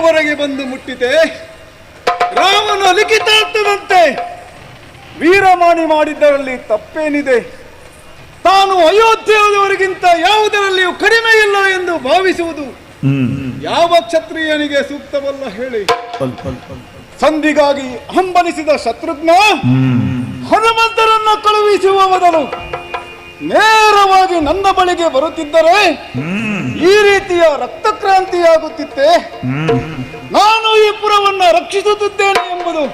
ಎಲ್ಲಿಯವರೆಗೆ ಬಂದು ಮುಟ್ಟಿದೆ. ರಾಮನು ಲಿಖಿತಾರ್ಥದಂತೆ ವೀರಮಾನಿ ಮಾಡಿದ್ದರಲ್ಲಿ ತಪ್ಪೇನಿದೆ? ತಾನು ಅಯೋಧ್ಯೆಯವರಿಗಿಂತ ಯಾವುದರಲ್ಲಿಯೂ ಕಡಿಮೆ ಇಲ್ಲ ಎಂದು ಭಾವಿಸುವುದು ಯಾವ ಕ್ಷತ್ರಿಯನಿಗೆ ಸೂಕ್ತವಲ್ಲ ಹೇಳಿ. ಸಂಧಿಗಾಗಿ ಹಂಬಲಿಸಿದ ಶತ್ರುಘ್ನ ಹನುಮಂತರನ್ನ ಕಳುಹಿಸುವ ಬದಲು ನೇರವಾಗಿ ನನ್ನ ಬಳಿಗೆ ಬರುತ್ತಿದ್ದರೆ ಈ ರೀತಿಯ ರಕ್ತಕ್ರಾಂತಿಯಾಗುತ್ತಿತ್ತೆ. ನಾನು ಈ ಪುರವನ್ನ ರಕ್ಷಿಸುತ್ತಿದ್ದೇನೆ ಎಂಬುದು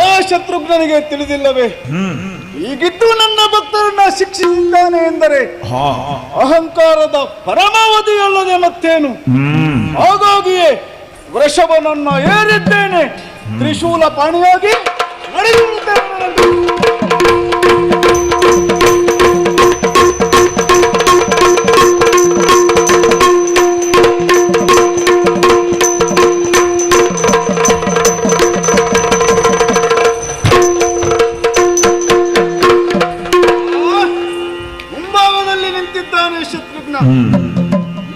ಆ ಶತ್ರುಘ್ನನಿಗೆ ತಿಳಿದಿಲ್ಲವೇ? ಈಗಿದ್ದು ನನ್ನ ಭಕ್ತರನ್ನ ಶಿಕ್ಷಿಸಿದ್ದಾನೆ ಎಂದರೆ ಅಹಂಕಾರದ ಪರಮಾವಧಿಯಲ್ಲದೆ ಮತ್ತೇನು? ಹಾಗಾಗಿಯೇ ವೃಷಭನನ್ನ ಏರಿದ್ದೇನೆ, ತ್ರಿಶೂಲ ಪಾಣಿಯಾಗಿ ನಡೆಯುತ್ತೇನೆ. ಮುಂಭಾಗದಲ್ಲಿ ನಿಂತಿದ್ದಾನೆ ಶತ್ರುಘ್ನ.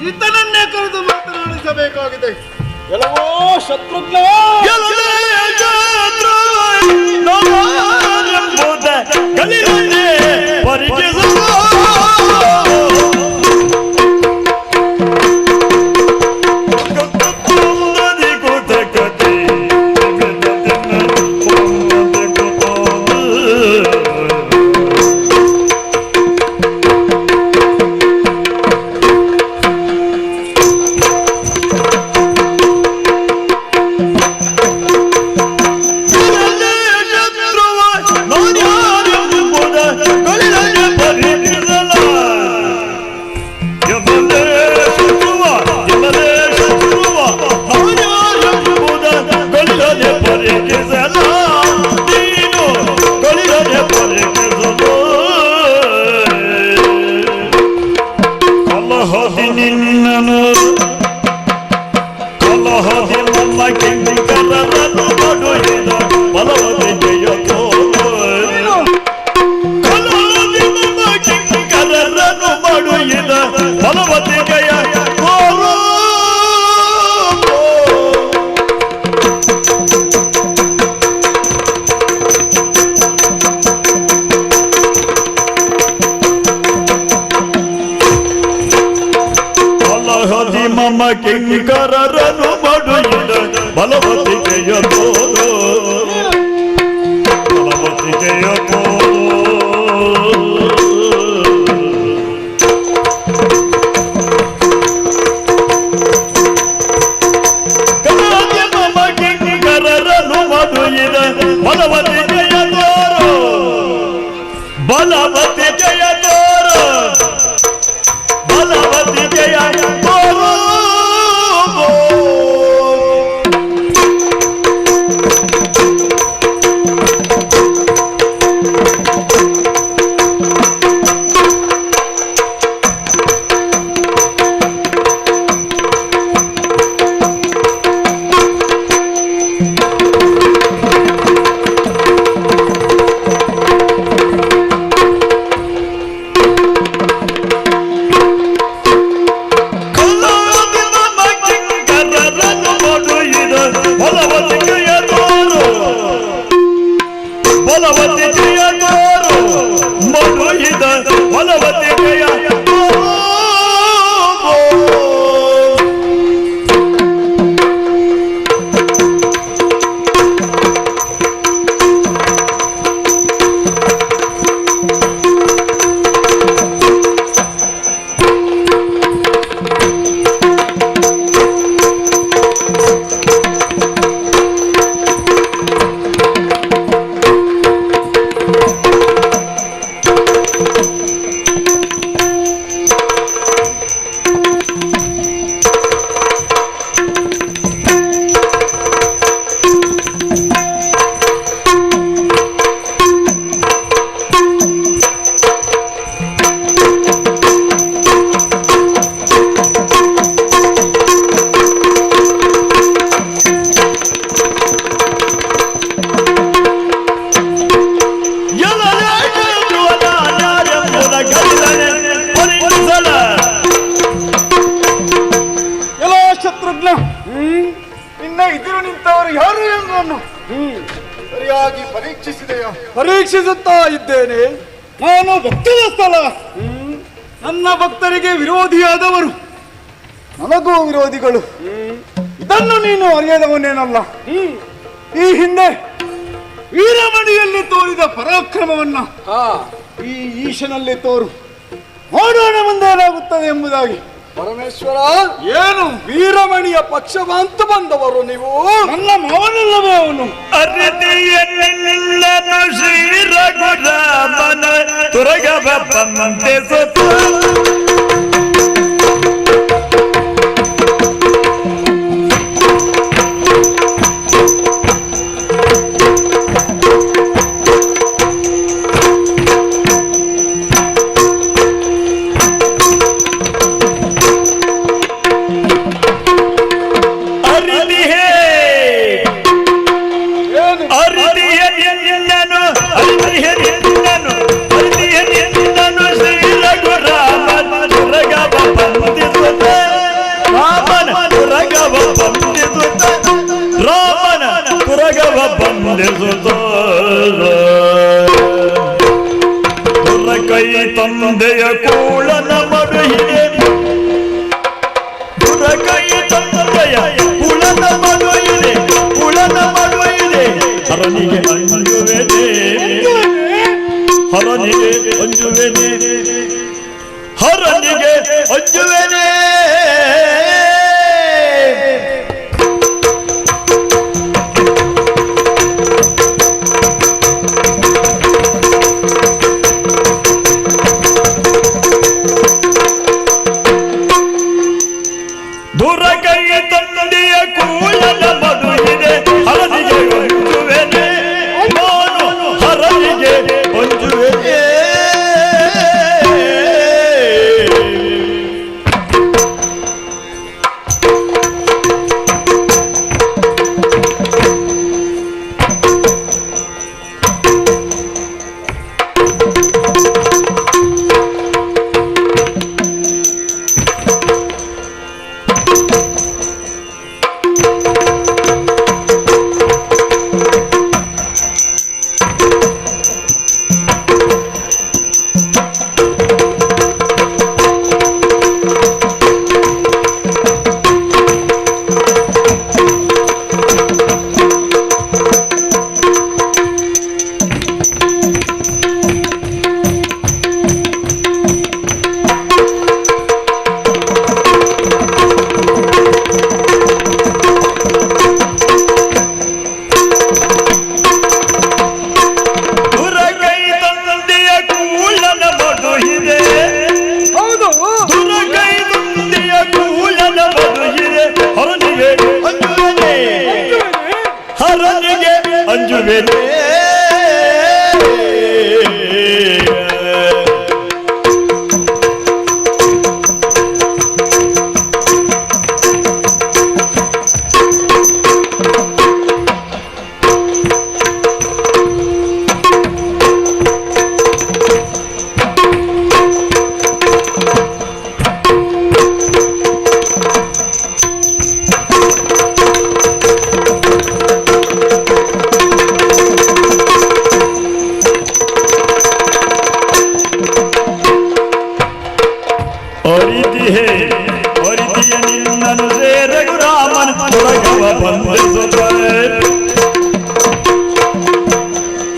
ಈತನನ್ನೇ ಕರೆದು ಮಾತನಾಡಿಸಬೇಕಾಗಿದೆ. ಎಲ್ಲವೋ ಶತ್ರುಘ್ನ, ಮಮ ಕಿಂಕರರನು ಮಡುಯಿದ ಬಲವತಿಗೆಯ ತೋರು, ಬಲವತಿಗೆಯ ಮಮ ಕಿಂಕರರನು ಮಡುಯಿದ ಬಲವತಿಗೆಯ ತೋರು, ಬಲವತಿಗೆಯ ತೋರು, ಬಲವತಿಗೆಯ ತೋರು. ಪರೀಕ್ಷಿಸುತ್ತಾ ಇದ್ದೇನೆ. ನಾನು ಭಕ್ತದ ಸ್ಥಳ. ನನ್ನ ಭಕ್ತರಿಗೆ ವಿರೋಧಿಯಾದವರು ನನಗೂ ವಿರೋಧಿಗಳು. ಇದನ್ನು ನೀನು ಅರಿಯದವನೇನಲ್ಲ. ಈ ಹಿಂದೆ ವೀರಮಣಿಯಲ್ಲಿ ತೋರಿದ ಪರಾಕ್ರಮವನ್ನ ಈ ಈಶನಲ್ಲಿ ತೋರು, ನೋಡೋಣ ಮುಂದೇನಾಗುತ್ತದೆ ಎಂಬುದಾಗಿ. ಪರಮೇಶ್ವರ, ಏನು ವೀರಮಣಿಯ ಪಕ್ಷವಂತ ಬಂದವರು ನೀವು? ನನ್ನ ಮಾವನಲ್ಲವೇ ಅವನು? ಅರಿತಿಯನ್ನೆಲ್ಲನು ಶ್ರೀ ರಘುರಾಮನ ತುರಗವ ಬಂದೆ ಸುತ್ತ ಕೈ ತಂದೆಯ ಕೂಳನ ಮಡುಹಿದೆ, ಕೈ ತಂದೆಯ ಕೂಳನ ಮಡುಹಿದೆ, ಕೂಳನ ಮಡುಹಿದೆ. ಹರನಿಗೆ ಅಂಜುವೆನೆ, ಹರನಿಗೆ ಅಂಜುವೆನೆ, ಹರನಿಗೆ ಅಂಜುವೆನೆ. ಅಂಜುವೆನೆ.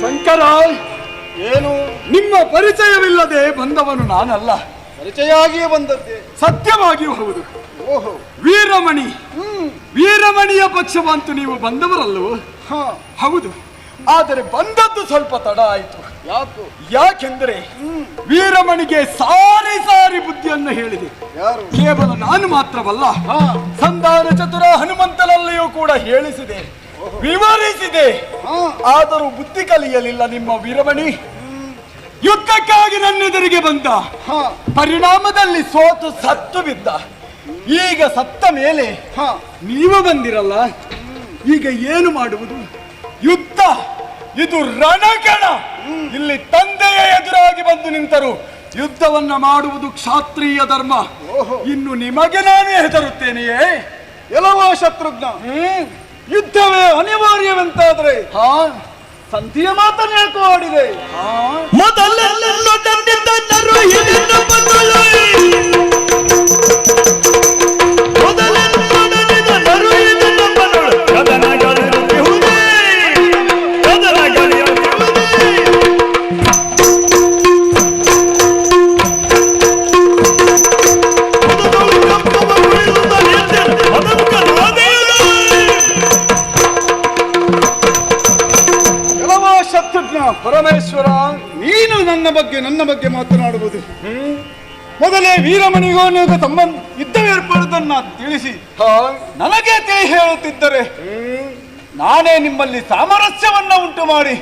ಶಂಕರ, ಏನು ನಿಮ್ಮ ಪರಿಚಯವಿಲ್ಲದೆ ಬಂದವನು ನಾನಲ್ಲ. ಪರಿಚಯಾಗಿಯೇ ಬಂದದ್ದೇ. ಸತ್ಯವಾಗಿಯೂ ಹೌದು. ಓಹೋ, ವೀರಮಣಿ, ವೀರಮಣಿಯ ಪಕ್ಷವಂತೂ ನೀವು ಬಂದವರಲ್ಲವೋ? ಹೌದು, ಆದರೆ ಬಂದದ್ದು ಸ್ವಲ್ಪ ತಡ ಆಯಿತು. ಯಾಕೋ? ಯಾಕೆಂದರೆ ವೀರಮಣಿಗೆ ಸಾರಿ ಸಾರಿ ಬುದ್ಧಿಯನ್ನು ಹೇಳಿದೆ. ಯಾರು? ಕೇವಲ ನಾನು ಮಾತ್ರವಲ್ಲ, ಸಂಧಾನ ಚತುರ ಹನುಮಂತನಲ್ಲಿಯೂ ಕೂಡ ಹೇಳಿಸಿದೆ, ವಿವರಿಸಿದೆ. ಆದರೂ ಬುದ್ಧಿ ಕಲಿಯಲಿಲ್ಲ ನಿಮ್ಮ ವೀರಮಣಿ. ಯುದ್ಧಕ್ಕಾಗಿ ನನ್ನೆದುರಿಗೆ ಬಂದ, ಪರಿಣಾಮದಲ್ಲಿ ಸೋತು ಸತ್ತು ಬಿದ್ದ. ಈಗ ಸತ್ತ ಮೇಲೆ ನೀವು ಬಂದಿರಲ್ಲ, ಈಗ ಏನು ಮಾಡುವುದು? ಯುದ್ಧ ಇದು ರಣಕಣ. ಇಲ್ಲಿ ತಂದೆಯ ಎದುರಾಗಿ ಬಂದು ನಿಂತರು ಯುದ್ಧವನ್ನ ಮಾಡುವುದು ಕ್ಷಾತ್ರೀಯ ಧರ್ಮ. ಇನ್ನು ನಿಮಗೆ ನಾನು ಹೆದರುತ್ತೇನೆಯೇ? ಎಲ್ಲವೋ ಶತ್ರುಘ್ನ, ಯುದ್ಧವೇ ಅನಿವಾರ್ಯವೆಂತಾದ್ರೆ ಸಂಧಿಯ ಮಾತನ್ನು ಯಾಕೋ ಆಡಿದೆ? ಮೊದಲೆಲ್ಲ ತಂದಿದ್ದರು ಹಿರಿಯ ಬಂಧುಗಳು. ಮೊದಲೆಲ್ಲ ತಂದಿದ್ದರು ಹಿರಿಯ ಬಂಧುಗಳು. ಕದನಗಳಿರುವುದೇ, ಕದನಗಳಿರುವುದೇ. ಪರಮೇಶ್ವರ, ನೀನು ನನ್ನ ಬಗ್ಗೆ ಮಾತನಾಡುವುದು ಮೊದಲೇ ವೀರಮಣಿಗೂ ನೀವು ಸಂಬಂಧ ಯುದ್ಧವೇರ್ಪಡುವುದನ್ನ ತಿಳಿಸಿ ನನಗೆ ತಿಳಿ ಹೇಳುತ್ತಿದ್ದರೆ ನಾನೇ ನಿಮ್ಮಲ್ಲಿ ಸಾಮರಸ್ಯವನ್ನ ಉಂಟು ಮಾಡಿ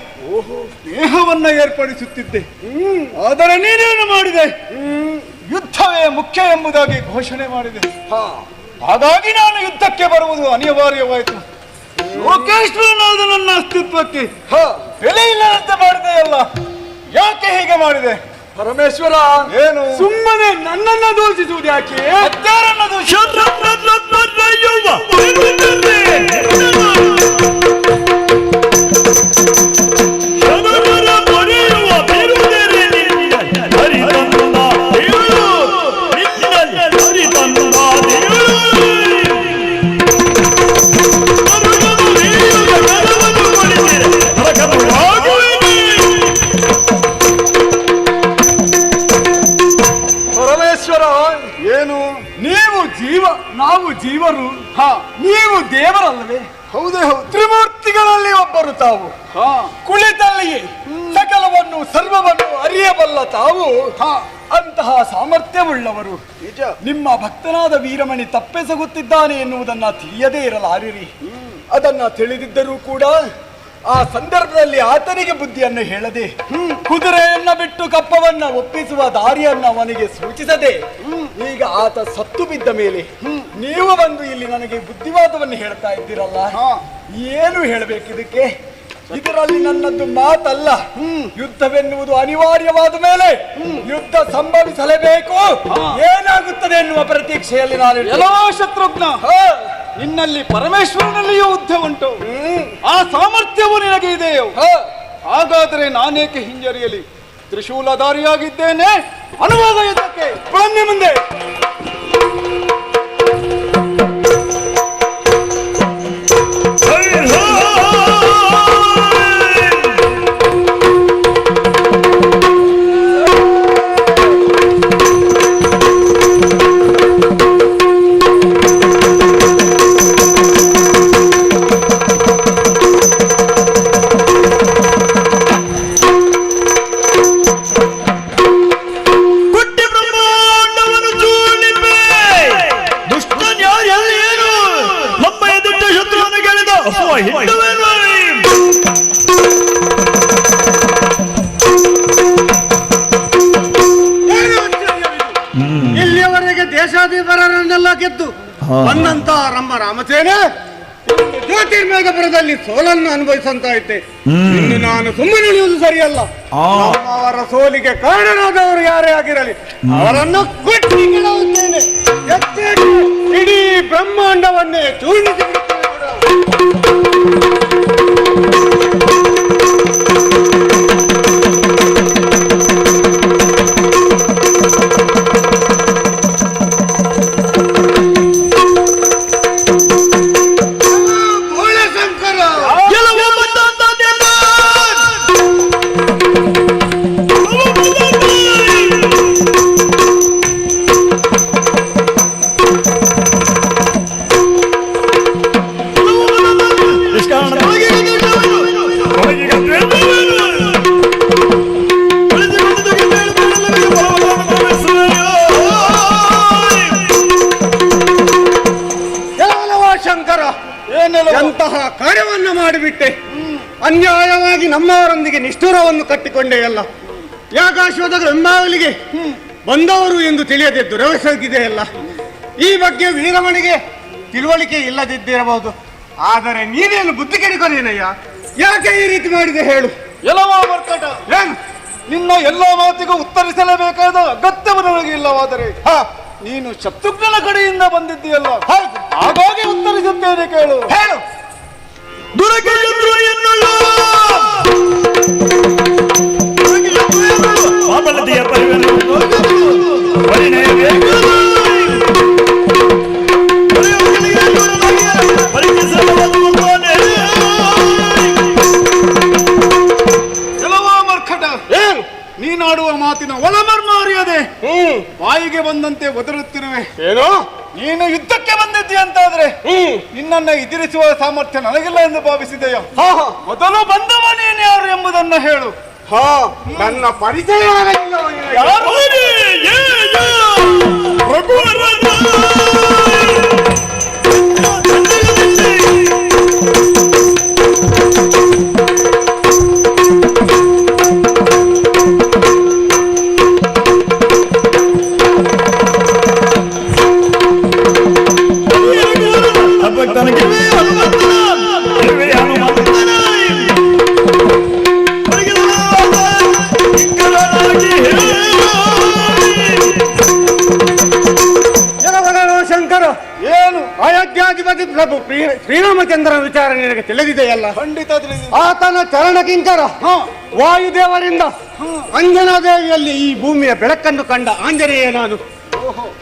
ಸ್ನೇಹವನ್ನ ಏರ್ಪಡಿಸುತ್ತಿದ್ದೆ. ಆದರೆ ನೀನೇನು ಮಾಡಿದೆ? ಯುದ್ಧವೇ ಮುಖ್ಯ ಎಂಬುದಾಗಿ ಘೋಷಣೆ ಮಾಡಿದೆ. ಹಾಗಾಗಿ ನಾನು ಯುದ್ಧಕ್ಕೆ ಬರುವುದು ಅನಿವಾರ್ಯವಾಯಿತು. ಲೋಕೇಶ್ವರನಾದ ನನ್ನ ಅಸ್ತಿತ್ವಕ್ಕೆ ಬೆಲೆ ಇಲ್ಲದಂತೆ ಮಾಡಿದೆಯಲ್ಲ, ಯಾಕೆ ಹೀಗೆ ಮಾಡಿದೆ? ಪರಮೇಶ್ವರ, ಏನು ಸುಮ್ಮನೆ ನನ್ನನ್ನ ದೂಷಿಸುವುದು ಯಾಕೆ? ಹತ್ತಾರನ್ನ ನಾವು ಜೀವರು, ನೀವು ದೇವರಲ್ಲವೇ? ಹೌದೇ ಹೌದು. ತ್ರಿಮೂರ್ತಿಗಳಲ್ಲಿ ಒಬ್ಬರು ತಾವು. ಕುಳಿತಲ್ಲಿಯೇ ಸಕಲವನ್ನು ಸರ್ವವನ್ನು ಅರಿಯಬಲ್ಲ ತಾವು. ಅಂತಹ ಸಾಮರ್ಥ್ಯವುಳ್ಳವರು. ನಿಮ್ಮ ಭಕ್ತನಾದ ವೀರಮಣಿ ತಪ್ಪೆಸಗುತ್ತಿದ್ದಾನೆ ಎನ್ನುವುದನ್ನ ತಿಳಿಯದೇ ಇರಲಾರಿರಿ. ಅದನ್ನ ತಿಳಿದಿದ್ದರೂ ಕೂಡ ಆ ಸಂದರ್ಭದಲ್ಲಿ ಆತನಿಗೆ ಬುದ್ಧಿಯನ್ನು ಹೇಳದೆ, ಕುದುರೆಯನ್ನ ಬಿಟ್ಟು ಕಪ್ಪವನ್ನ ಒಪ್ಪಿಸುವ ದಾರಿಯನ್ನ ಅವನಿಗೆ ಸೂಚಿಸದೆ, ಈಗ ಆತ ಸತ್ತು ಬಿದ್ದ ಮೇಲೆ ನೀವು ಬಂದು ಇಲ್ಲಿ ನನಗೆ ಬುದ್ಧಿವಾದವನ್ನು ಹೇಳ್ತಾ ಇದ್ದೀರಲ್ಲ, ಏನು ಹೇಳಬೇಕಿದಕ್ಕೆ? ಇದರಲ್ಲಿ ನನ್ನದು ಮಾತಲ್ಲ. ಯುದ್ಧವೆನ್ನುವುದು ಅನಿವಾರ್ಯವಾದ ಮೇಲೆ ಯುದ್ಧ ಸಂಭವಿಸಲೇಬೇಕು. ಏನಾಗುತ್ತದೆ ಎನ್ನುವ ಪ್ರತೀಕ್ಷೆಯಲ್ಲಿ ನಾನು ಎಲ್ಲೋ ಶತ್ರುಘ್ನ, ನಿನ್ನಲ್ಲಿ ಪರಮೇಶ್ವರನಲ್ಲಿಯೂ ಯುದ್ಧ ಉಂಟು. ಆ ಸಾಮರ್ಥ್ಯವು ನಿನಗೆ ಇದೆಯೋ? ಹಾಗಾದರೆ ನಾನೇಕೆ ಹಿಂಜರಿಯಲಿ? ತ್ರಿಶೂಲಧಾರಿಯಾಗಿದ್ದೇನೆ. ಅನುವಾದ ಯುದ್ಧಕ್ಕೆ ಬನ್ನಿ ಮುಂದೆ. ಇಲ್ಲಿಯವರೆಗೆ ದೇಶಾಧಿಪರನ್ನೆಲ್ಲ ಗೆದ್ದು ಬಂದಂತ ನಮ್ಮ ರಾಮಸೇನೆ ಜ್ಯೋತಿರ್ಮೇಘಪುರದಲ್ಲಿ ಸೋಲನ್ನು ಅನುಭವಿಸಂತಾಯ್ತೆ. ಇನ್ನು ನಾನು ಸುಮ್ಮನೆ ಉಳಿಯುವುದು ಸರಿಯಲ್ಲ. ಅವರ ಸೋಲಿಗೆ ಕಾರಣರಾದವರು ಯಾರೇ ಆಗಿರಲಿ ಅವರನ್ನು ಕೊಟ್ಟಿದ್ದೇನೆ. ಇಡೀ ಬ್ರಹ್ಮಾಂಡವನ್ನೇ ಚೂರ್ಣಿಸಿ ಎಂತಹ ಕಾರ್ಯವನ್ನು ಮಾಡಿಬಿಟ್ಟೆ. ಅನ್ಯಾಯವಾಗಿ ನಮ್ಮವರೊಂದಿಗೆ ನಿಷ್ಠುರವನ್ನು ಕಟ್ಟಿಕೊಂಡೇ ಅಲ್ಲ. ಯಾಕಾಶ್ವದ ಬೆಂಬಲಿಗೆ ಬಂದವರು ಎಂದು ತಿಳಿಯದೆ ದುರವಸಗಿದೆಯಲ್ಲ. ಈ ಬಗ್ಗೆ ವೀರಮಣಿಗೆ ತಿಳುವಳಿಕೆ ಇಲ್ಲದಿದ್ದಿರಬಹುದು. ಆದರೆ ನೀನೇನು ಬುದ್ಧಿ ಕೆಡಿಕೊನೇನಯ್ಯ? ಯಾಕೆ ಈ ರೀತಿ ಮಾಡಿದೆ ಹೇಳು? ಎಲ್ಲವ ಮರ್ಕಟ, ಏನು ನಿನ್ನ ಎಲ್ಲ ಮಾತಿಗೂ ಉತ್ತರಿಸಲೇಬೇಕಾದ ಅಗತ್ಯವು ನನಗೆ ಇಲ್ಲವಾದರೆ ನೀನು ಶತ್ರುಘ್ನನ ಕಡೆಯಿಂದ ಬಂದಿದ್ದೀಯಲ್ಲ, ಹಾಗಾಗಿ ಉತ್ತರಿಸುತ್ತೇನೆ, ಕೇಳು. ಹೇಳು. ದುರಗೆಯದ್ರು ಎನ್ನುಳ್ಳ ಮಾಮಲತೆಯ ಪರಿವನ್ನು ಪರಿಣಯಬೇಕು ಕೆಲವೋ ಮರ್ಕಟ ಏನು ನೀನಾಡುವ ಮಾತಿನ ಒಳಮರ್ಮ ಅರಿಯದೆ ಬಾಯಿಗೆ ಬಂದಂತೆ ಒದರುತ್ತಿರುವೆ. ಏನು ನೀನು ಯುದ್ಧಕ್ಕೆ ಬಂದಿದ್ದೀಯ ಅಂತಾದ್ರೆ ನಿನ್ನನ್ನ ಎದುರಿಸುವ ಸಾಮರ್ಥ್ಯ ನನಗಿಲ್ಲ ಎಂದು ಭಾವಿಸಿದೆಯೋ? ಹಾ ಹಾ ಮೊದಲು ಬಂದವ ನೀನು ಯಾರು ಎಂಬುದನ್ನ ಹೇಳು. ಹಾ ನನ್ನ ಪರಿಚಯ ಆಗಲಿಲ್ಲ ಅವನಿಗೆ. ಯಾರು ಶಂಕರ ಏನು ಅಯೋಧ್ಯಾಧಿಪತಿ ಪ್ರಭು ಶ್ರೀರಾಮಚಂದ್ರನ ವಿಚಾರ ನಿನಗೆ ತಿಳಿದಿದೆಯಲ್ಲ? ಖಂಡಿತ ತಿಳಿದಿದೆ. ಆತನ ಚರಣ ಕಿಂಕರ ವಾಯುದೇವರಿಂದ ಅಂಜನಾದೇವಿಯಲ್ಲಿ ಈ ಭೂಮಿಯ ಬೆಳಕನ್ನು ಕಂಡ ಆಂಜನೇಯ ನಾನು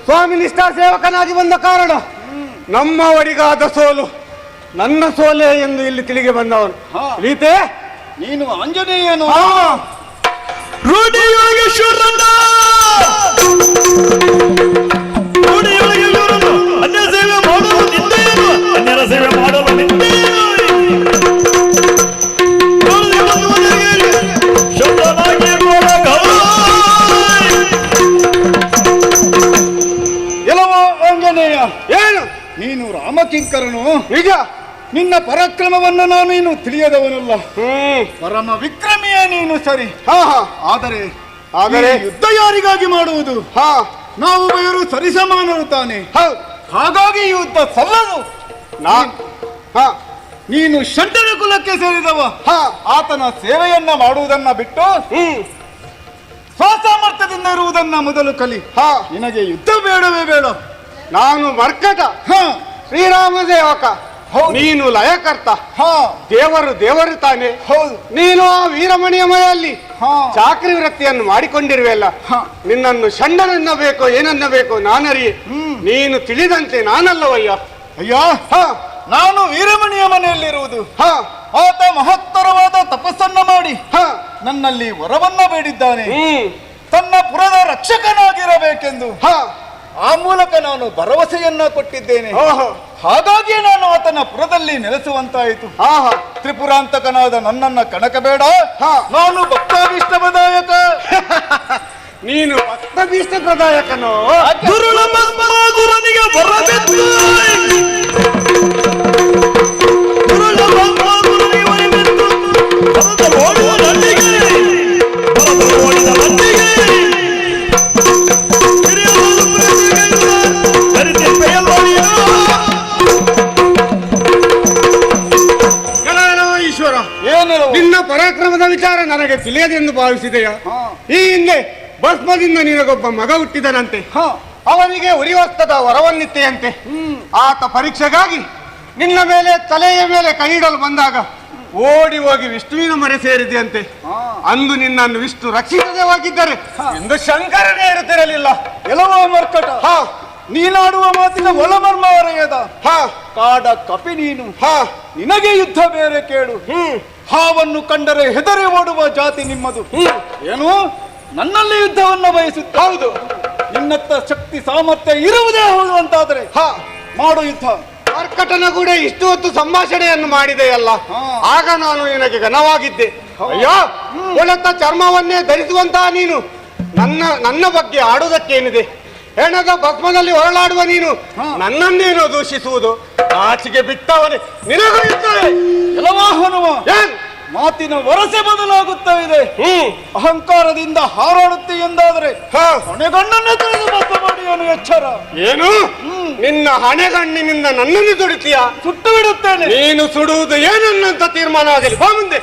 ಸ್ವಾಮಿ ನಿಷ್ಠಾ ಸೇವಕನಾಗಿ ಬಂದ ಕಾರಣ ನಮ್ಮವರಿಗಾದ ಸೋಲು ನನ್ನ ಸೋಲೆ ಎಂದು ಇಲ್ಲಿ ತಿಳಿಗೆ ಬಂದವನು. ರೀತೆ ನೀನು ಆಂಜನೇಯನು. ರೂಢಿಯೋಗೇಶ್ವರನ ರೂಢಿಯೋಗೇಶ್ವರನು ಅನ್ಯ ಸೇವೆ ಮಾಡಲು ನಿಂದೇನು ಅನ್ಯರ ಸೇವೆ ಮಾಡಲು ನಿಂದೇನು ಶಬ್ದನಾಗಿ ಎಲ್ಲವೋ ಆಂಜನೇಯ, ಏನು ನೀನು ರಾಮಕಿಂಕರನು. ನಿಜ. ನಿನ್ನ ಪರಾಕ್ರಮವನ್ನು ನಾನು ಇನ್ನು ತಿಳಿಯದವನಲ್ಲ. ಪರಮ ವಿಕ್ರಮಿಯೇ ನೀನು ಸರಿ. ಹಾ ಹಾ ಆದರೆ ಆದರೆ ಈ ಯುದ್ಧ ಯಾರಿಗಾಗಿ ಮಾಡುವುದು? ಹಾ ನಾವು ಬೇರು ಸರಿಸಮಾನರು ತಾನೆ. ಹೌದು ಹಾಗಾಗಿ ಈ ಯುದ್ಧ ಸಲ್ಲದು. ಹಾ ನೀನು ಷಂಡನ ಕುಲಕ್ಕೆ ಸೇರಿದವ. ಹಾ ಆತನ ಸೇವೆಯನ್ನ ಮಾಡುವುದನ್ನ ಬಿಟ್ಟು ಸ್ವಸಾಮರ್ಥ್ಯದಿಂದ ಇರುವುದನ್ನ ಮೊದಲು ಕಲಿ. ಹಾ ನಿನಗೆ ಯುದ್ಧ ಬೇಡವೇ ಬೇಡ. ನಾನು ಮರ್ಕಟ ಹ ಶ್ರೀರಾಮ ಸೇವಕ, ಹೌದು. ನೀನು ಲಯಕರ್ತ. ಹ ದೇವರು ತಾನೆ. ಹೌದು. ನೀನು ಆ ವೀರಮಣಿಯ ಮನೆಯಲ್ಲಿ ಹಾ ಚಾಕರಿ ವೃತ್ತಿಯನ್ನು ಮಾಡಿಕೊಂಡಿರುವೆಲ್ಲ. ಹ. ನಿನ್ನನ್ನು ಷಂಡನೆನ್ನಬೇಕೋ ಏನನ್ನಬೇಕೋ ನಾನರಿಯೆ. ನೀನು ತಿಳಿದಂತೆ ನಾನಲ್ಲವಯ್ಯ. ಅಯ್ಯ, ಹ ನಾನು ವೀರಮಣಿಯ ಮನೆಯಲ್ಲಿರುವುದು. ಹ ಆತ ಮಹತ್ತರವಾದ ತಪಸ್ಸನ್ನ ಮಾಡಿ ಹ ನನ್ನಲ್ಲಿ ವರವನ್ನ ಬೇಡಿದ್ದಾನೆ. ಹ್ಮ್ ತನ್ನ ಪುರದ ರಕ್ಷಕನಾಗಿರಬೇಕೆಂದು. ಹ ಆ ಮೂಲಕ ನಾನು ಭರವಸೆಯನ್ನ ಕೊಟ್ಟಿದ್ದೇನೆ. ಓಹೋ ಹಾಗಾಗಿ ನಾನು ಆತನ ಪುರದಲ್ಲಿ ನೆಲೆಸುವಂತಾಯಿತು. ಹಾ ಹಾ ತ್ರಿಪುರಾಂತಕನಾದ ನನ್ನನ್ನ ಕಣಕಬೇಡ. ಹಾ. ನಾನು ಭಕ್ತಾಭೀಷ್ಟಮದಾಯಕ. ನೀನು ಭಕ್ತಭೀಷ್ಟ ಪ್ರದಾಯಕನೋ? ದುರುಳ ಗುರುನಿಗೆ ಬರಬೇಕು ದುರುಳ ಗುರುನಿಗೆ ಬರಬೇಕು ಭರತ ಓಡುವ ನಂದಿಗೆ ಭರತ ಓಡಿದ ನಂದಿಗೆ ಈಶ್ವರ, ಏನಿಲ್ಲ. ನಿನ್ನ ಪರಾಕ್ರಮದ ವಿಚಾರ ನನಗೆ ತಿಳಿಯದೆಂದು ಭಾವಿಸಿದೆಯಾ? ಈ ಹಿಂದೆ ಭಸ್ಮದಿಂದ ನಿನಗೊಬ್ಬ ಮಗ ಹುಟ್ಟಿದನಂತೆ. ಅವನಿಗೆ ಉರಿವಸ್ತದ ವರವನ್ನಿತ್ತೆಯಂತೆ. ಆತ ಪರೀಕ್ಷೆಗಾಗಿ ನಿನ್ನ ಮೇಲೆ ತಲೆಯ ಮೇಲೆ ಕೈ ಇಡಲು ಬಂದಾಗ ಓಡಿ ಹೋಗಿ ವಿಷ್ಣುವಿನ ಮರೆ ಸೇರಿದೆಯಂತೆ. ಅಂದು ನಿನ್ನನ್ನು ವಿಷ್ಣು ರಕ್ಷಿಸದೆ ಹೋಗಿದ್ದರೆ ಎಂದು ಶಂಕರನೇ ಇರುತ್ತಿರಲಿಲ್ಲ. ಎಲ್ಲವೋ ಮರ್ಕಟ, ನೀನಾಡುವ ಮಾತಿನ ಒಳಮರ್ಮ ಅರೆಯದ ಕಾಡ ಕಪಿ ನೀನು. ನಿನಗೆ ಯುದ್ಧ ಬೇರೆ ಕೇಳು. ಹಾವನ್ನು ಕಂಡರೆ ಹೆದರಿ ಓಡುವ ಜಾತಿ ನಿಮ್ಮದು. ಏನು ನನ್ನಲ್ಲಿ ಯುದ್ಧವನ್ನ ಬಯಸುತ್ತ? ಹೌದು. ನಿನ್ನತ್ತ ಶಕ್ತಿ ಸಾಮರ್ಥ್ಯ ಇರುವುದೇ ಹೌದು ಅಂತಾದರೆ ಮಾಡು ಯುದ್ಧ. ಮರ್ಕಟನ ಕೂಡ ಇಷ್ಟು ಹೊತ್ತು ಸಂಭಾಷಣೆಯನ್ನು ಮಾಡಿದೆಯಲ್ಲ, ಆಗ ನಾನು ನಿನಗೆ ಘನವಾಗಿದ್ದೆ. ಅಯ್ಯೋ, ಒಳತ ಚರ್ಮವನ್ನೇ ಧರಿಸುವಂತಹ ನೀನು ನನ್ನ ಬಗ್ಗೆ ಆಡುವುದಕ್ಕೇನಿದೆ? ಹೆಣದ ಭಸ್ಮದಲ್ಲಿ ಹೊರಳಾಡುವ ನೀನು ನನ್ನನ್ನೇನೋ ದೂಷಿಸುವುದು? ಆಚೆಗೆ ಬಿಟ್ಟವನೇ ನಿನಗೂ ಇರ್ತದೆ. ಎಲ್ಲವಾ ಹನುಮ, ಮಾತಿನ ವರಸೆ ಬದಲಾಗುತ್ತಾ ಇದೆ. ಅಹಂಕಾರದಿಂದ ಹಾರಾಡುತ್ತೆ ಎಂದಾದರೆ ಹೊಣೆಗಣ್ಣನ್ನೇ ತಿಳಿದು ಭಸ್ಮ ಮಾಡಿಯನು. ಎಚ್ಚರ. ಏನು? ನಿನ್ನ ಹಣೆಗಣ್ಣಿನಿಂದ ನನ್ನನ್ನು ಸುಡುತ್ತೀಯಾ? ಸುಟ್ಟು ಬಿಡುತ್ತೇನೆ. ನೀನು ಸುಡುವುದು ಏನನ್ನಂತ ತೀರ್ಮಾನ ಆಗಲಿ. ಬಾ ಮುಂದೆ.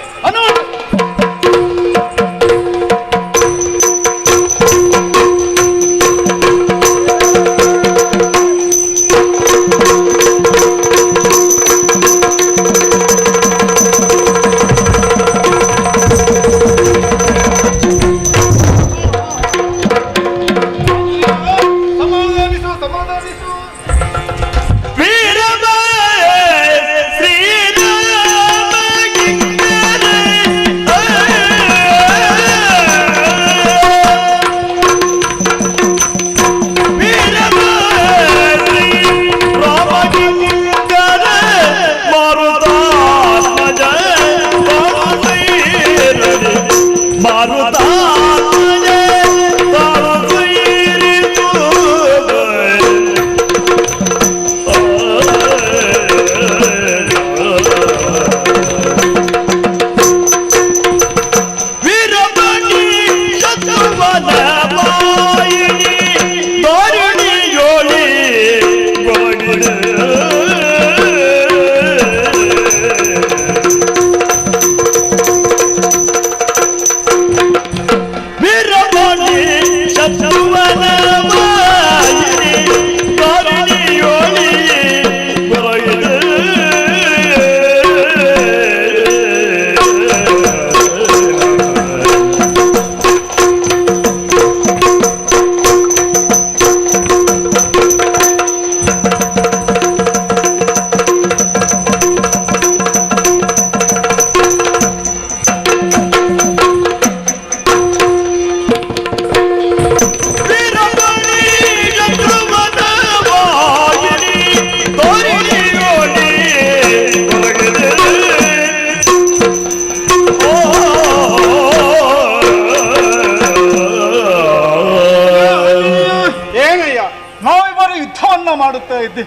ಮಾಡುತ್ತಾ ಇದ್ದೆ.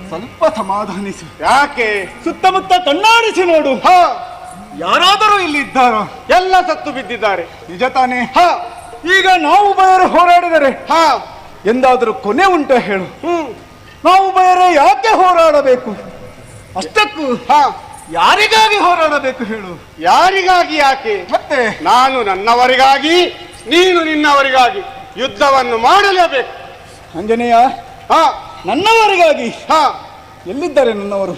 ಸ್ವಲ್ಪ ಸಮಾಧಾನಿಸು. ಯಾಕೆ? ಸುತ್ತಮುತ್ತ ಕಣ್ಣಾಡಿಸಿ ನೋಡು. ಯಾರಾದರೂ ಇಲ್ಲಿ ಇದ್ದಾರೋ? ಎಲ್ಲ ಸತ್ತು ಬಿದ್ದಿದ್ದಾರೆ. ನಿಜ ತಾನೇ? ಈಗ ನಾವು ಬೇರೆ ಹೋರಾಡಿದರೆ ಎಂದಾದರೂ ಕೊನೆ ಉಂಟ ಹೇಳು? ನಾವು ಬೇರೆ ಯಾಕೆ ಹೋರಾಡಬೇಕು? ಅಷ್ಟಕ್ಕೂ ಯಾರಿಗಾಗಿ ಹೋರಾಡಬೇಕು ಹೇಳು? ಯಾರಿಗಾಗಿ ಯಾಕೆ? ಮತ್ತೆ ನಾನು ನನ್ನವರಿಗಾಗಿ, ನೀನು ನಿನ್ನವರಿಗಾಗಿ ಯುದ್ಧವನ್ನು ಮಾಡಲೇಬೇಕು. ಆಂಜನೇಯ, ನನ್ನವರಿಗಾಗಿ ಎಲ್ಲಿದ್ದಾರೆ ನನ್ನವರು?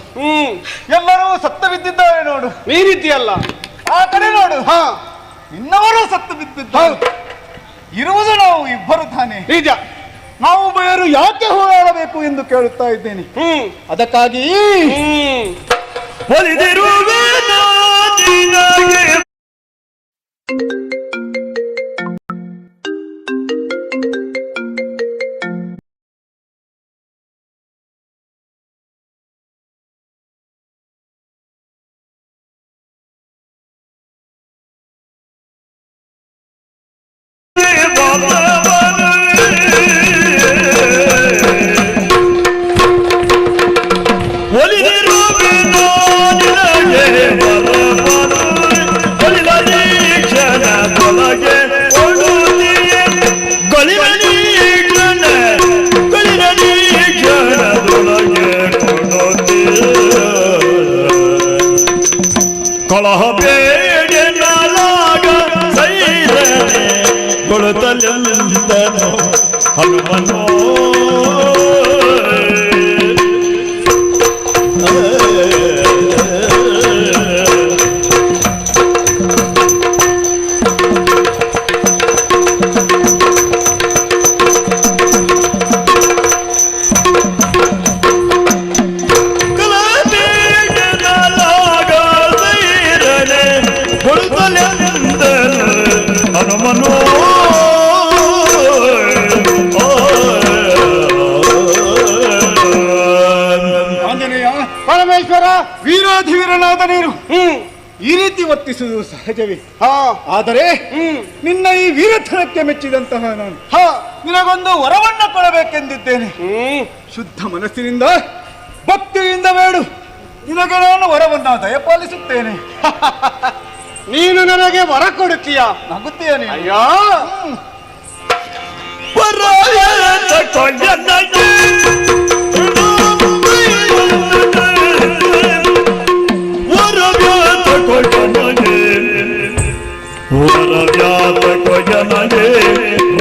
ಎಲ್ಲರೂ ಸತ್ತು ಬಿದ್ದಿದ್ದಾರೆ ನೋಡು. ನೀನಿದ್ದೀಯಲ್ಲ ಆ ಕಡೆ ನೋಡು. ನಿನ್ನವರು ಸತ್ತು ಬಿದ್ದಿದ್ದಾರೆ. ಇರುವುದು ನಾವು ಇಬ್ಬರು ತಾನೆ. ನಿಜ. ನಾವು ಬೇರು ಯಾಕೆ ಹೋರಾಡಬೇಕು ಎಂದು ಕೇಳುತ್ತಾ ಇದ್ದೇನೆ. ಅದಕ್ಕಾಗಿ ಒಲಿದಿರುವೆ ನಿನಗೆ ಕಲಹ ಬೇಡೆ ನಾಲಾಗ ಸೈರನೆ ಕೊಳುತ್ತಲೆಂದನು ಹನುಮನೋ ಆಂಜನೇಯ, ಪರಮೇಶ್ವರ, ವೀರಾಧಿವೀರನಾದ ನೀನು ಈ ರೀತಿ ವರ್ತಿಸುವುದು ಸಹಜವೇ. ಆದರೆ ನಿನ್ನ ಈ ವೀರತನಕ್ಕೆ ಮೆಚ್ಚಿದಂತಹ ನಾನು ನಿನಗೊಂದು ವರವನ್ನ ಕೊಡಬೇಕೆಂದಿದ್ದೇನೆ. ಶುದ್ಧ ಮನಸ್ಸಿನಿಂದ ಭಕ್ತಿಯಿಂದ ಬೇಡು, ನಿನಗೆ ನಾನು ವರವನ್ನ ದಯಪಾಲಿಸುತ್ತೇನೆ. ನೀನು ನನಗೆ ವರ ಕೊಡುತ್ತೀಯ? ನಗುತ್ತೀಯ ನೀನು? ಅಯ್ಯೋ,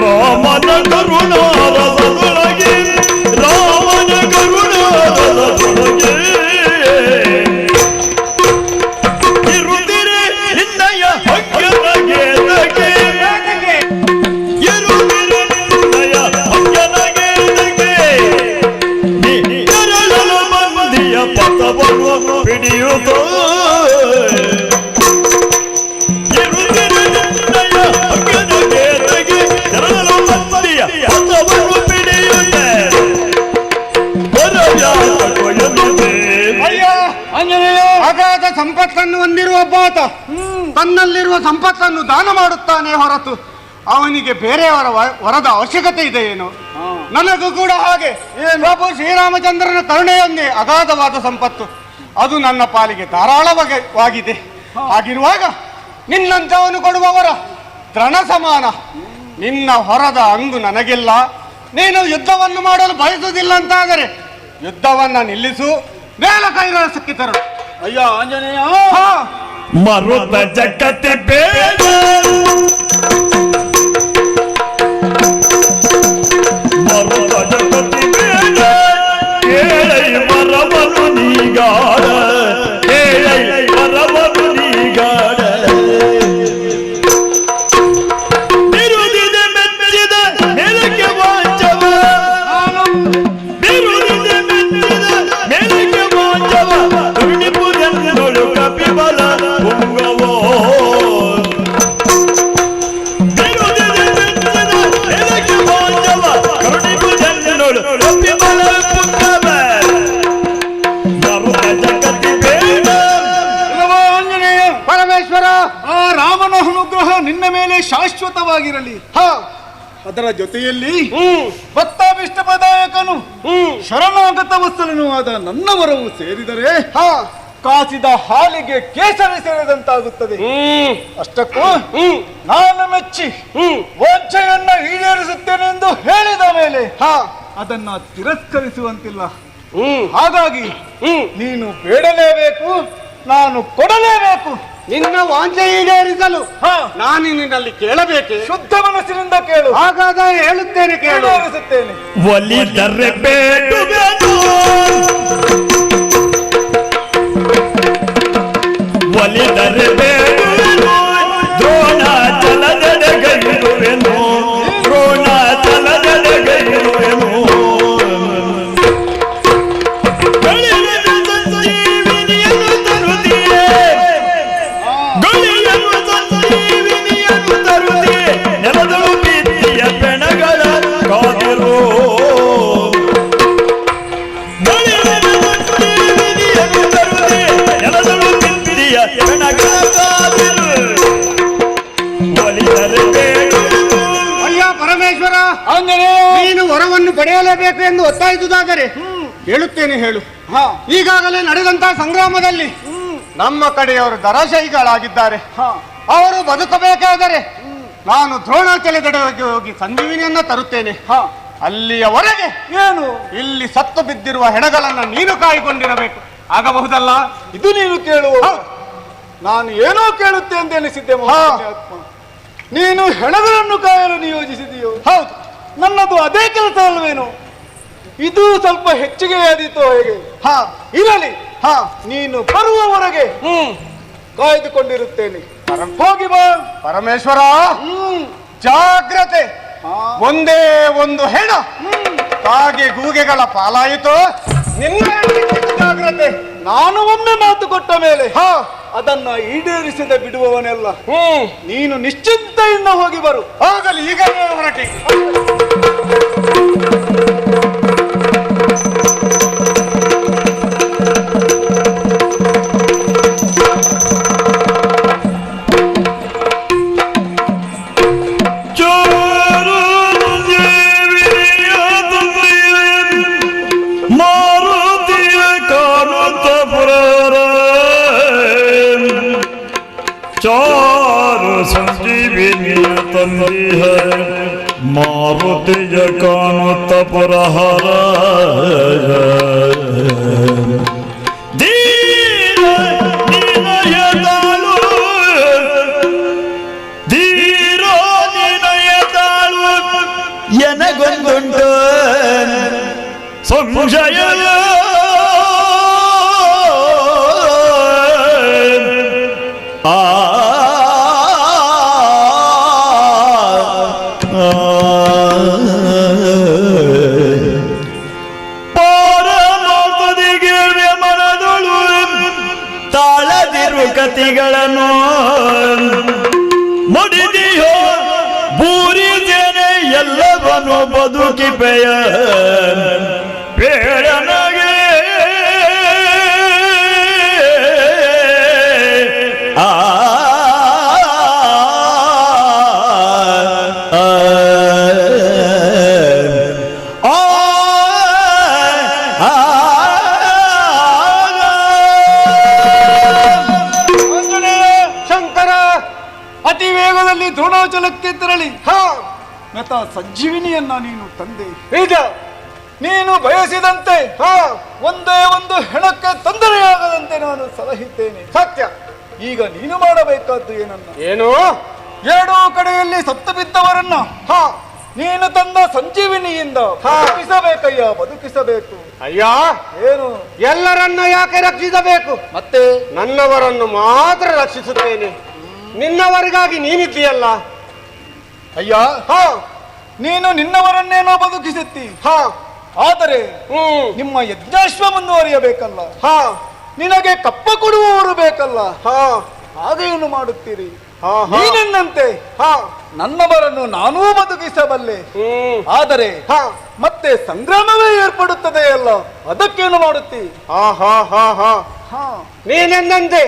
ರಾಮನ ಕರುಣಾರಸದೊಳಗೆ ರಾಮನ ಕರುಣಾರಸದೊಳಗೆ ಇರುತ್ತಿರೆ ನಿನ್ನಯ ಹಗ್ಗನಗೆ ಇರುತ್ತಿರೆ ನಿನ್ನಯ ಹಗ್ಗನಗೆ ಎರಳಲು ಮಂದಿಯ ಪಥವನ್ನು ಹಿಡಿಯುತ್ತೋ ಅಗಾಧ ಸಂಪತ್ತನ್ನು ಹೊಂದಿರುವ ಒಬ್ಬಾತ ತನ್ನಲ್ಲಿರುವ ಸಂಪತ್ತನ್ನು ದಾನ ಮಾಡುತ್ತಾನೆ ಹೊರತು ಅವನಿಗೆ ಬೇರೆಯವರ ವರದ ಅವಶ್ಯಕತೆ ಇದೆ ಏನು? ನನಗೂ ಕೂಡ ಹಾಗೆ ಪ್ರಭು ಶ್ರೀರಾಮಚಂದ್ರನ ಕರುಣೆಯೊಂದೇ ಅಗಾಧವಾದ ಸಂಪತ್ತು. ಅದು ನನ್ನ ಪಾಲಿಗೆ ಧಾರಾಳವಾಗಿದೆ. ಹಾಗಿರುವಾಗ ನಿನ್ನಂಥವನು ಕೊಡುವವರ ತ್ರಣ ಸಮಾನ. ನಿನ್ನ ಹೊರದ ಅಂಗು ನನಗಿಲ್ಲ. ನೀನು ಯುದ್ಧವನ್ನು ಮಾಡಲು ಬಯಸುವುದಿಲ್ಲ ಅಂತಾದರೆ ಯುದ್ಧವನ್ನ ನಿಲ್ಲಿಸು, ಮೇಲ ಕೈಲಾಸಕ್ಕೆ ತರಲು. ಅಯ್ಯ ಆಂಜನೇಯ, ಮರುತ ಜಗತ್ತೆ ಬೇಡ ಮರುತ ಜಗತ್ತೆ ಬೇಡ ಕೇಳೈ ಮರವನು ನೀಗಾಡ ಕೇಳೈ ಮರವನು ನೀಗಾಡ ಬಿರುದಿದೆ ಮೆಚ್ಚಿದ ಮೇಲಕ್ಕೆ ವಾಂಚವ ಬಿರುದಿದೆ ಮೆಚ್ಚಿದ ಮೇಲಕ್ಕೆ ವಾಂಚವ ಕರುಣಿಪುರನ್ನೊಳು ಕಪಿಬಲ ಪುಂಗವೋ ಬಿರುದಿದೆ ಮೆಚ್ಚಿದ ಮೇಲಕ್ಕೆ ವಾಂಚವ ಕರುಣಿಪುರನ್ನೊಳು ಕಪಿಬಲ ಪುಂಗವ ಮರುತ ಜಗತ್ತಿ ಬೇಡ. ಆಂಜನೇಯ, ಪರಮೇಶ್ವರ, ಆ ರಾಮನ ಅನುಗ್ರಹ ನಿನ್ನ ಮೇಲೆ ಶಾಶ್ವತವಾಗಿರಲಿ. ಅದರ ಜೊತೆಯಲ್ಲಿ ಭಕ್ತಾಭಿಷ್ಟಪದಾಯಕನು ಶರಣಾಗತ ವತ್ಸಲನೂ ಆದ ನನ್ನ ವರವು ಸೇರಿದರೆ ಕಾಸಿದ ಹಾಲಿಗೆ ಕೇಸರಿ ಸೇರಿದಂತಾಗುತ್ತದೆ. ಅಷ್ಟಕ್ಕೂ ನಾನು ಮೆಚ್ಚಿ ವಾಂಛೆಯನ್ನ ಈಡೇರಿಸುತ್ತೇನೆ ಎಂದು ಹೇಳಿದ ಮೇಲೆ ಅದನ್ನ ತಿರಸ್ಕರಿಸುವಂತಿಲ್ಲ. ಹಾಗಾಗಿ ನೀನು ಬೇಡಲೇಬೇಕು, ನಾನು ಕೊಡಲೇಬೇಕು. ನಿನ್ನ ವಾಂಛೆ ಈಡೇರಿಸಲು ನಾನು ನಿನ್ನಲ್ಲಿ ಕೇಳಬೇಕೆ? ಶುದ್ಧ ಮನಸ್ಸಿನಿಂದ ಕೇಳು. ಹಾಗಾದರೆ ಹೇಳುತ್ತೇನೆ, ಕೇಳು. ಈಡೇರಿಸುತ್ತೇನೆ. ಒಲಿದರೆ ಬೇಡುವೆನು, ಒಲಿದರೆ ಬೇಡುವೆನು, ದ್ರೋಣಾಚಲದೆಡೆಗೈರುವೆನು, ದ್ರೋಣಾಚಲದೆಡೆಗೈರುವೆನು. ಅಯ್ಯ ಪರಮೇಶ್ವರ, ನೀನು ವರವನ್ನು ಪಡೆಯಲೇಬೇಕು ಎಂದು ಒತ್ತಾಯಿಸುವುದಾದರೆ ಹೇಳುತ್ತೇನೆ, ಹೇಳು. ಈಗಾಗಲೇ ನಡೆದಂತಹ ಸಂಗ್ರಾಮದಲ್ಲಿ ನಮ್ಮ ಕಡೆಯವರು ದರಶೈಗಳಾಗಿದ್ದಾರೆ. ಅವರು ಬದುಕಬೇಕಾದರೆ ನಾನು ದ್ರೋಣಾಚಲದೆಡೆಗೆ ಹೋಗಿ ಸಂಜೀವಿನಿಯನ್ನ ತರುತ್ತೇನೆ. ಅಲ್ಲಿಯವರೆಗೆ ಏನು ಇಲ್ಲಿ ಸತ್ತು ಬಿದ್ದಿರುವ ಹೆಣಗಳನ್ನ ನೀನು ಕಾಯ್ಕೊಂಡಿರಬೇಕು. ಆಗಬಹುದಲ್ಲ? ಇದು ನೀನು ಕೇಳುವ. ನಾನು ಏನೋ ಕೇಳುತ್ತೆ ಅಂತ ಎನಿಸಿದ್ದೆ. ಆತ್ಮ, ನೀನು ಹೆಣಗಳನ್ನು ಕಾಯಲು ನಿಯೋಜಿಸಿದೆಯೋ? ಹೌದು. ನನ್ನದು ಅದೇ ಕೆಲಸ ಅಲ್ವೇನು? ಇದು ಸ್ವಲ್ಪ ಹೆಚ್ಚಿಗೆ ಆದೀತೋ ಹೇಗೆ? ಇರಲಿ, ನೀನು ಬರುವವರೆಗೆ ಕಾಯ್ದುಕೊಂಡಿರುತ್ತೇನೆ. ಹೋಗಿ ಬಾ. ಪರಮೇಶ್ವರ, ಜಾಗ್ರತೆ. ಒಂದೇ ಒಂದು ಹೆಣ ಕಾಗೆ ಗೂಗೆಗಳ ಪಾಲಾಯಿತು. ನಿನ್ನ ಜಾಗ್ರತೆ. ನಾನು ಒಮ್ಮೆ ಮಾತು ಕೊಟ್ಟ ಮೇಲೆ ಅದನ್ನ ಈಡೇರಿಸದೆ ಬಿಡುವವನೆಲ್ಲ. ನೀನು ನಿಶ್ಚಿಂತೆಯಿಂದ ಹೋಗಿ ಬರು. ಆಗಲಿ, ಈಗ ಹೊರಟಿ. ಚಾರು ಸಂಜೀವಿನಿಯ ತಂದಿಹ ಮಾರುತಿಯ ಕಾಣುತ್ತ ಪುರಹರ ಧೀರ ನಿನಯದಾಳು, ಧೀರ ನಿನಯದಾಳು ಎನಗೊಂದುಂಟು ಸಂಶಯ. ಕತಿಗಳನ್ನು ಮುಡಿದಿಯೋ ಬೂರಿದೇನೆ ಎಲ್ಲವನು ಬದುಕಿಪೆಯ ಬೇಡನಗೆ. ಅತಿ ವೇಗದಲ್ಲಿ ದ್ರೋಣಾಚಲಕ್ಕೆ ತೆರಳಿ ಮೆತ ಸಂಜೀವಿನಿಯನ್ನ ನೀನು ತಂದೆ. ನಿಜ, ನೀನು ಬಯಸಿದಂತೆ ಒಂದೇ ಒಂದು ಹೆಣಕ್ಕೆ ತೊಂದರೆಯಾಗದಂತೆ ನಾನು ಸಲಹಿದ್ದೇನೆ. ಸತ್ಯ. ಈಗ ನೀನು ಮಾಡಬೇಕಾದ್ದು ಏನನ್ನ? ಏನು? ಎರಡೂ ಕಡೆಯಲ್ಲಿ ಸತ್ತು ಬಿದ್ದವರನ್ನ ನೀನು ತಂದ ಸಂಜೀವಿನಿಯಿಂದ ಬದುಕಿಸಬೇಕಯ್ಯ, ಬದುಕಿಸಬೇಕು. ಅಯ್ಯ, ಏನು? ಎಲ್ಲರನ್ನ ಯಾಕೆ ರಕ್ಷಿಸಬೇಕು? ಮತ್ತೆ ನನ್ನವರನ್ನು ಮಾತ್ರ ರಕ್ಷಿಸುತ್ತೇನೆ. ನಿನ್ನವರಿಗಾಗಿ ನೀನಿದ್ದೀಯಲ್ಲ. ಅಯ್ಯ, ನೀನು ನಿನ್ನವರನ್ನೇನೋ ಬದುಕಿಸುತ್ತಿ. ಆದರೆ ನಿಮ್ಮ ಯಜ್ಞಾಶ್ವ ಮುಂದುವರಿಯಬೇಕಲ್ಲ. ನಿನಗೆ ಕಪ್ಪ ಕೊಡುವವರು ಬೇಕಲ್ಲ. ಹಾಗೆ ಏನು ಮಾಡುತ್ತೀರಿ? ನೀನೆನ್ನಂತೆ ನನ್ನವರನ್ನು ನಾನೂ ಬದುಕಿಸಬಲ್ಲೆ. ಆದರೆ ಮತ್ತೆ ಸಂಗ್ರಾಮವೇ ಏರ್ಪಡುತ್ತದೆ ಅಲ್ಲ, ಅದಕ್ಕೇನು ಮಾಡುತ್ತಿ? ನೀನೆಂದಂತೆ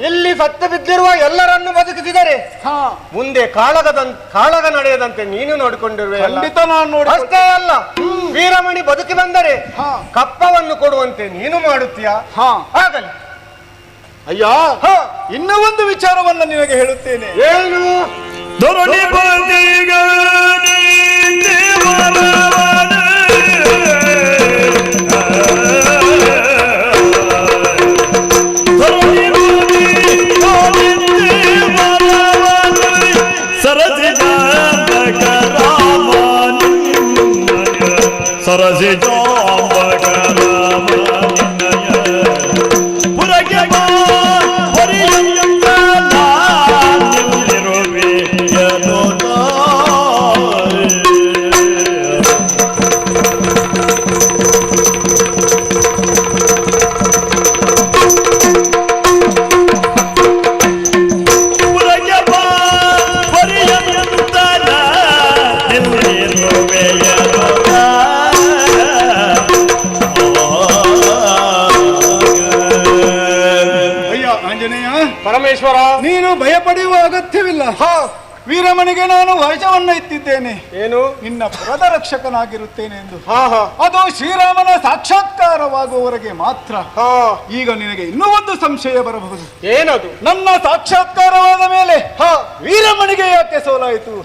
ಇಲ್ಲಿ ಸತ್ತು ಬಿದ್ದಿರುವ ಎಲ್ಲರನ್ನು ಬದುಕಿಸಿದರೆ ಮುಂದೆ ಕಾಳಗ ನಡೆಯದಂತೆ ನೀನು ನೋಡಿಕೊಂಡಿರುವೆ. ಖಂಡಿತ ನಾನು ನೋಡಿ. ಅಷ್ಟೇ ಅಲ್ಲ, ವೀರಮಣಿ ಬದುಕಿ ಬಂದರೆ ಕಪ್ಪವನ್ನು ಕೊಡುವಂತೆ ನೀನು ಮಾಡುತ್ತೀಯಾ? ಆಗಲಿ. ಅಯ್ಯ, ಇನ್ನೂ ಒಂದು ವಿಚಾರವನ್ನ ನಿನಗೆ ಹೇಳುತ್ತೇನೆ. ಏನು? ಧರಣಿ ಬಂದಿಗ ಸರಸಿ ಜಾಂಬಕ ರಾಮ ಸರಸಿ ಜಾಂಬಕ ರಾಮ ಪುರಗೆ ಪರಮೇಶ್ವರ, ನೀನು ಭಯ ಪಡೆಯುವ ಅಗತ್ಯವಿಲ್ಲ. ವೀರಮಣಿಗೆ ನಾನು ವಚವನ್ನ ಇತ್ತಿದ್ದೇನೆ. ಏನು? ನಿನ್ನ ಪುರದ ರಕ್ಷಕನಾಗಿರುತ್ತೇನೆ ಎಂದು. ಅದು ಶ್ರೀರಾಮನ ಸಾಕ್ಷಾತ್ಕಾರವಾಗುವವರೆಗೆ ಮಾತ್ರ. ಈಗ ನಿನಗೆ ಇನ್ನೂ ಒಂದು ಸಂಶಯ ಬರಬಹುದು. ಏನದು? ನನ್ನ ಸಾಕ್ಷಾತ್ಕಾರವಾದ ಮೇಲೆ ವೀರಮಣಿಗೆ ಯಾಕೆ ಸೋಲಾಯಿತು?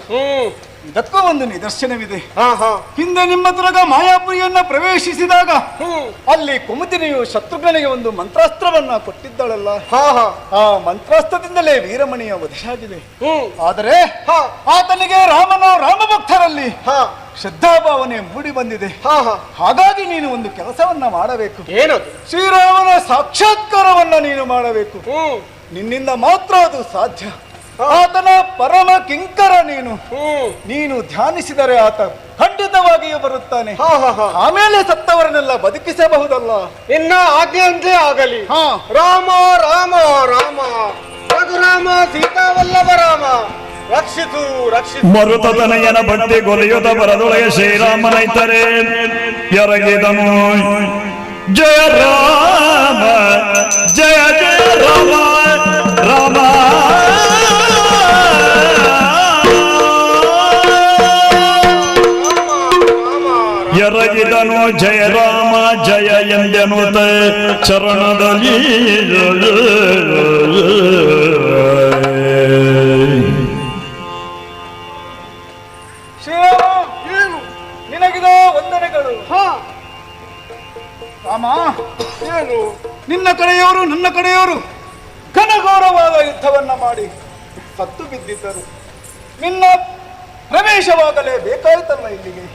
ಇದಕ್ಕೂ ಒಂದು ನಿದರ್ಶನವಿದೆ. ಹಿಂದೆ ನಿಮ್ಮ ದುರ್ಗ ಮಾಯಾಪುರಿಯನ್ನ ಪ್ರವೇಶಿಸಿದಾಗ ಅಲ್ಲಿ ಕುಮುದಿನಿಯು ಶತ್ರುಘ್ನಿಗೆ ಒಂದು ಮಂತ್ರಾಸ್ತ್ರವನ್ನ ಕೊಟ್ಟಿದ್ದಳಲ್ಲ, ಆ ಮಂತ್ರಾಸ್ತ್ರದಿಂದಲೇ ವೀರಮಣಿಯ ವಧೆಯಾಗಿದೆ. ಆದರೆ ಆತನಿಗೆ ರಾಮಭಕ್ತರಲ್ಲಿ ಶ್ರದ್ಧಾಭಾವನೆ ಮೂಡಿ ಬಂದಿದೆ. ಹಾಗಾಗಿ ನೀನು ಒಂದು ಕೆಲಸವನ್ನ ಮಾಡಬೇಕು. ಏನದು? ಶ್ರೀರಾಮನ ಸಾಕ್ಷಾತ್ಕಾರವನ್ನ ನೀನು ಮಾಡಬೇಕು. ನಿನ್ನಿಂದ ಮಾತ್ರ ಅದು ಸಾಧ್ಯ. ಆತನ ಪರಮ ಕಿಂಕರ ನೀನು ಧ್ಯಾನಿಸಿದರೆ ಆತ ಖಂಡಿತವಾಗಿಯೂ ಬರುತ್ತಾನೆ. ಆಮೇಲೆ ಸತ್ತವರನ್ನೆಲ್ಲ ಬದುಕಿಸಬಹುದಲ್ಲ. ನಿನ್ನ ಆಜ್ಞೆಯಂತೆ ಆಗಲಿ. ರಾಮ ರಾಮ ರಾಮ ರಘುರಾಮ ಸೀತಾವಲ್ಲಭ ರಾಮ ರಕ್ಷಿಸು ರಕ್ಷಿಸು. ಮರುತನಯನ ಬಡ್ಡಿ ಗೊಲೆಯುತ ಬರದೊಳಗೆ ಶ್ರೀರಾಮನೈತರೆ ಎರಗಿದನು. ಜಯ ರಾಮ ಜಯ ಜಯ ರಾಮ ರಾಮ ಎರಗಿದನು. ಜಯ ರಾಮ ಜಯ ಎಂದೆನುತ ಚರಣದಲ್ಲಿ ಶ್ರೀರಾಮ, ನಿನಗಿದ ವಂದನೆಗಳು. ರಾಮ, ಏನು ನಿನ್ನ ಕಡೆಯವರು ನನ್ನ ಕಡೆಯವರು ಘನಘೋರವಾದ ಯುದ್ಧವನ್ನ ಮಾಡಿ ಸತ್ತು ಬಿದ್ದಿದ್ದರು. ನಿನ್ನ ಪ್ರವೇಶವಾಗಲೇ ಬೇಕಾಯ್ತಲ್ಲ ಇಲ್ಲಿಗೆ.